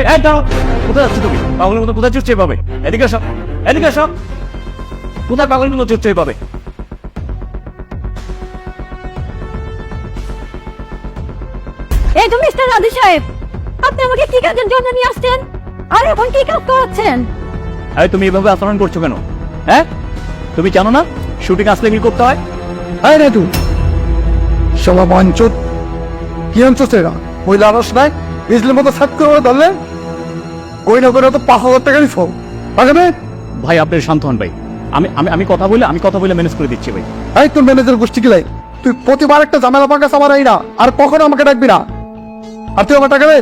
দাঁড়াও, কোথায় যাচ্ছ তুমি? পাগলের মতো কোথায় চুচ্ছে পাবে? এদিকে এসো, এদিকে এসো। কোথায় পাগলের মতো চুচ্ছে পাবে? এই তো মিস্টার রাধি সাহেব, আপনি আমাকে কি কাজের জন্য নিয়ে আসছেন আর এখন কি কাজ করাচ্ছেন? তুমি এভাবে আচরণ করছো কেন? হ্যাঁ, তুমি জানো না শুটিং আসলে কি করতে হয়? রে তুই সবা বাঞ্চত কি আনছস এরা ওই লারস নাই বিজলির মতো সাত করে ধরলে কই না করে তো 5,000 টাকা নিছো পাঠাবে। ভাই আপনি শান্ত হন ভাই, আমি আমি আমি কথা বলে ম্যানেজ করে দিচ্ছি ভাই। এই তোর ম্যানেজার গোষ্ঠী কিলাই, তুই প্রতিবার একটা ঝামেলা পাকাস আমার এই না, আর কখনো আমাকে ডাকবি না। আর তুই আমার টাকা দে।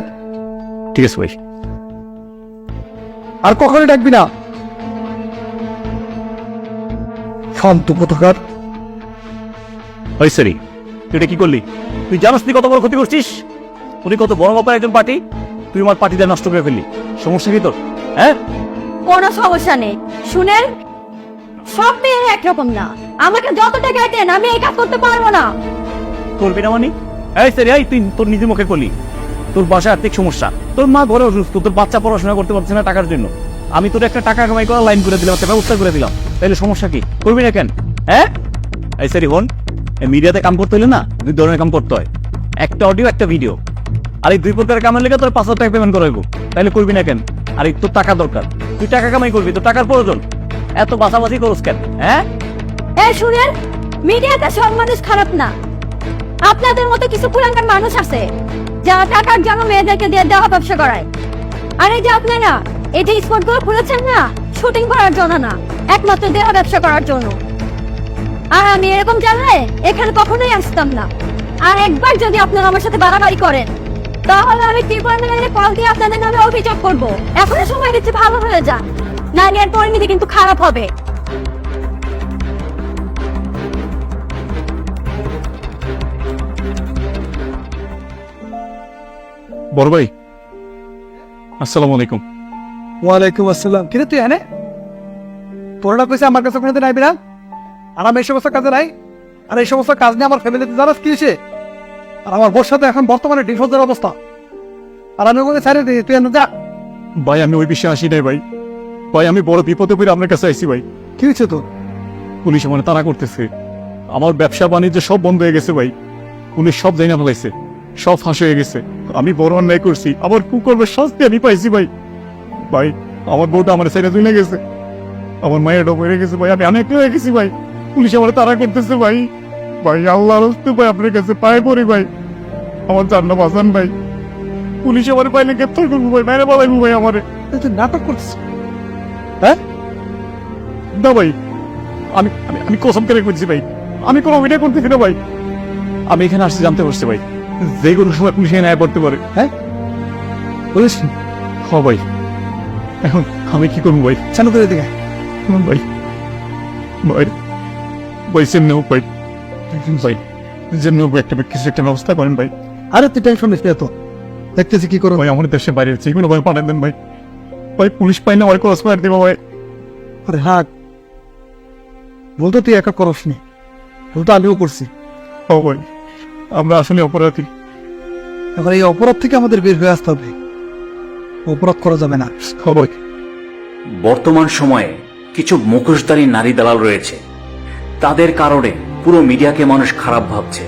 ঠিক আছে ভাই। আর কখনোই ডাকবি না। শান্ত কোথাকার। ওই সরি, তুই এটা কি করলি? তুই জানাস তুই কত বড় ক্ষতি করছিস? তুই কত বড় ব্যাপার একজন পার্টি, তুই আমার পার্টিটা নষ্ট করে ফেললি। সমস্যা কি তোর? হ্যাঁ, কোনো সমস্যা নেই। শুনেন, সব মেয়ে একরকম না। আমাকে যত টাকা দেন আমি এই কাজ করতে পারবো না। করবি না মানে? এই সরি, এই তুই তোর নিজের মুখে করলি। তোর বাসায় আর্থিক সমস্যা, তোর মা ঘরে অসুস্থ, তোর বাচ্চা পড়াশোনা করতে পারছে না টাকার জন্য। আমি তোর একটা টাকা কামাই করা লাইন করে দিলাম, একটা ব্যবস্থা করে দিলাম। তাহলে সমস্যা কি? করবি না কেন? হ্যাঁ, এই সরি হন, মিডিয়াতে কাম করতে হলে না 2 ধরনের কাম করতে হয়, একটা অডিও একটা ভিডিও। আর এই 2 প্রকারের কামের লেগে তোর 5,000 টাকা পেমেন্ট করা হইব। তাহলে করবি না কেন? আর এই তোর টাকা দরকার, তুই টাকা কামাই করবি, তোর টাকার প্রয়োজন, এত বাছাবাছি করছ কেন? হ্যাঁ, এই শুনেন, মিডিয়াতে সব মানুষ খারাপ না। আপনাদের মতো কিছু কুলাঙ্গার মানুষ আছে যারা টাকার জন্য মেয়েদেরকে দিয়ে দেওয়া ব্যবসা করায়। আর এই যে আপনারা এই যে স্পটগুলো খুলেছেন না, শুটিং করার জন্য না, একমাত্র দেওয়া ব্যবসা করার জন্য। আর আমি এরকম জানলে এখানে কখনোই আসতাম না। আর একবার যদি আপনারা আমার সাথে বাড়াবাড়ি করেন তাহলে আমি ট্রিব্যুনালে কল দিয়ে আপনাদের নামে অভিযোগ করব। এখনো সময় দিচ্ছি, ভালো হয়ে যান, নাহলে এর পরিণতি কিন্তু খারাপ হবে। বড় ভাই আসসালামু আলাইকুম। ওয়ালাইকুম আসসালাম। কিরে তুই এনে তোরা কইছে আমার কাছে ওখানে নাইবি না, আর আমি এই সমস্ত কাজে নাই। আর এই সমস্ত কাজ নিয়ে আমার ফ্যামিলিতে জানাস কি হয়েছে? আর আমার বোর সাথে এখন বর্তমানে ডিভোর্সের অবস্থা। আর আমি ওখানে ছাড়ে দিই, তুই এনে যা। ভাই আমি ওই বিষয়ে আসি নাই ভাই। ভাই আমি বড় বিপদে পড়ে আপনার কাছে আইছি ভাই। কি হয়েছে তোর? পুলিশ আমার তাড়া করতেছে, আমার ব্যবসা বাণিজ্য সব বন্ধ হয়ে গেছে ভাই। পুলিশ সব জানা ফেলাইছে, সব ফাঁস হয়ে গেছে। আমি বড় অন্যায় করছি, আমার কুকর্মের শাস্তি আমি পাইছি ভাই। ভাই আমার বউটা আমার ছেড়ে চলে গেছে, আমার মায়েরও মরে গেছে ভাই, আমি অনেক হয়ে গেছি ভাই। পুলিশ আমার তাড়া করতেছে ভাই। ভাই আল্লাহর হস্তে ভাই আপনার কাছে পায়ে পড়ি ভাই, আমার জান্না বাঁচান ভাই। পুলিশ আমার পাইলে গ্রেপ্তার করবো ভাই, মেরে বলাইবো ভাই আমারে। তুই নাটক করছিস? হ্যাঁ না ভাই, আমি আমি আমি কসম করে করছি ভাই, আমি কোনো অভিনয় করতেছি না ভাই। আমি এখানে আসছি জানতে পারছি ভাই, যে কোনো সময় পুলিশ এনে আয় পড়তে পারে। হ্যাঁ বলিস হ ভাই, এখন আমি কি করবো ভাই? চালু করে দিকে ভাই ভাই ভাই সেমনি হোক ভাই, ভাই যেমনি হোক একটা কিছু একটা ব্যবস্থা করেন ভাই। আরে তুই টেনশন নিস না, তো দেখতেছি কি করো। ভাই আমার দেশে বাইরে যে কোনো ভাই পাঠান দেন ভাই। ভাই পুলিশ পাই না আমার ক্রস ফায়ার দেবো ভাই। আরে হাক বলতো তুই একা করস নি, বলতো আমিও করছি। ও ভাই আমরা আসলে অপরাধী। এখন এই অপরাধ থেকে আমাদের বের হয়ে আসতে হবে, অপরাধ করা যাবে না। ও ভাই বর্তমান সময়ে কিছু মুখোশধারী নারী দালাল রয়েছে, তাদের কারণে পুরো মিডিয়াকে মানুষ খারাপ ভাবছে।